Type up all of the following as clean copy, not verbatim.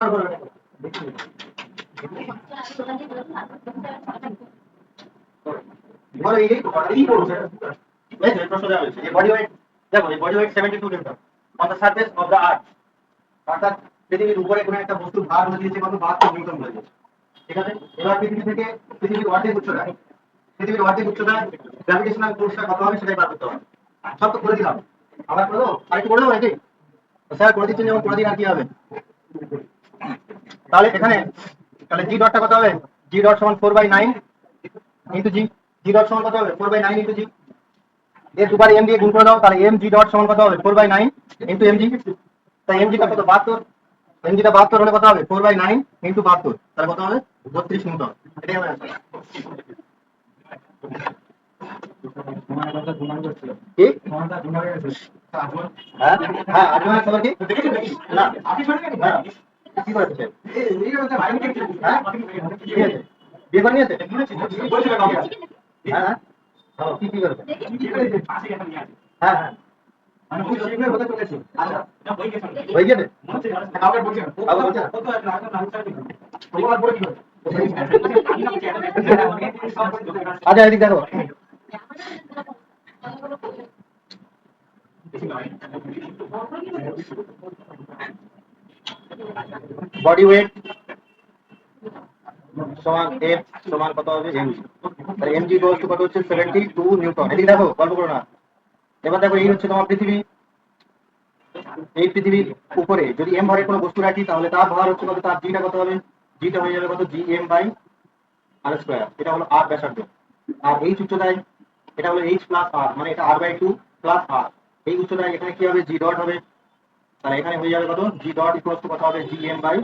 অর্থাৎ পৃথিবীর উপরে কোনো একটা বস্তু ভার হয়ে দিয়েছে কত 72 নিউটন হয়ে গেছে। ঠিক আছে, এবার পৃথিবী থেকে পৃথিবীর অর্ধেক উচ্চতায় গ্র্যাভিটেশনাল ফোর্সটা কত হবে সেটাই বার করতে হবে। সব তো করে দিলাম, আবার করে দেবো, আরেকটু করে দেবো নাকি? স্যার করে দিচ্ছেন যেমন করে দিন, আর কি হবে? তাহলে এখানে তাহলে জি ডটটা কত হবে? জি ডট সমান 4/9 ইন্টু জি। জি ডট সমান কত হবে? 4/9 ইন্টু জি। এর দুবারে এম দিয়ে গুণ করে দাও, তাহলে এম জি ডট সমান কত হবে? 4/9 ইন্টু এম জি। তাই এম জিটা কত? 72। এম জিটা 72 হলে কত হবে? 4/9 ইন্টু 72, তাহলে কত হবে? 32 নিউটন। এটাই হবে অ্যান্সার। কি? হ্যাঁ হ্যাঁ, আজমানের খবর কি? না না, কি করেছে? হ্যাঁ ঠিক আছে, বিয়ে করে নিয়েছে। হ্যাঁ হ্যাঁ, কি কি করেছে? হ্যাঁ হ্যাঁ, হয়ে গেছে। আচ্ছা এদিক দেখো, বডি ওয়েট সমান এফ সমান কত হবে? এমজি। তাহলে এমজি বস্তু কত হচ্ছে? 72 নিউটন। এদিকে দেখো, গল্প করো না। এবার দেখো, এই হচ্ছে তোমার পৃথিবী। এই পৃথিবীর উপরে যদি এম ভরের কোনো বস্তু রাখি, তাহলে তার ভর হচ্ছে কত? তার জিটা কত হবে? জিটা হয়ে যাবে কত? G M by R square. এটা হলো আর ব্যাসার্ধ। আর এইচ উচ্চতায় এটা হলো এইচ প্লাস আর, মানে এটা r/2 প্লাস আর। এই উচ্চতায় এখানে কি হবে? জি ডট হবে। তাহলে এখানে হয়ে যাবে কত? জি ডট ইকুয়ালস টু কত হবে? G M by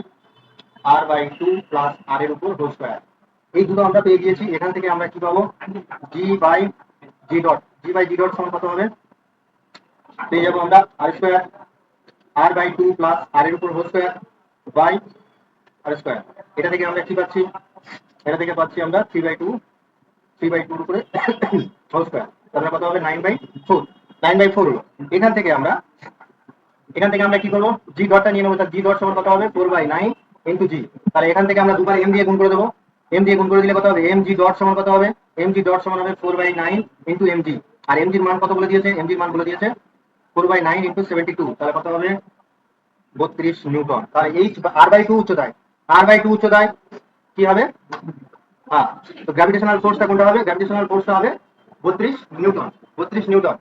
r/2 plus R এর উপর হোল স্কোয়ার। এই দুটো আমরা পেয়ে গিয়েছি। এখান থেকে আমরা কি পাবো? G by G dot. G by G dot সমান কত হবে? পেয়ে যাবো আমরা আর স্কোয়ার, r/2 প্লাস আর এর উপর whole square by R square. এটা থেকে আমরা কি পাচ্ছি? এটা থেকে পাচ্ছি আমরা 3/2, 3/2 উপরে হোল স্কোয়ার। তাহলে কত হবে? 9/4। 9/4 হলো। এখান থেকে আমরা কি করবো? জি ডটটা নিয়ে নেবো। তার জি ডট সমান কত হবে? 4/9 ইন্টু জি। তাহলে এখান থেকে আমরা দুবার এম দিয়ে গুণ করে দেবো। এম দিয়ে গুণ করে দিলে কত হবে? এম জি ডট সমান কত হবে? এম জি ডট সমান হবে 4/9 ইন্টু এম জি। আর এম জির মান কত বলে দিয়েছে? এম জির মান বলে দিয়েছে 4/9 ইন্টু 72, তাহলে কত হবে? 32 নিউটন। তাহলে এইচ r/2 উচ্চতায়, r/2 উচ্চতায় কি হবে? হ্যাঁ, তো গ্র্যাভিটেশনাল ফোর্সটা কোনটা হবে? গ্র্যাভিটেশনাল ফোর্সটা হবে 32 নিউটন। 32 নিউটন।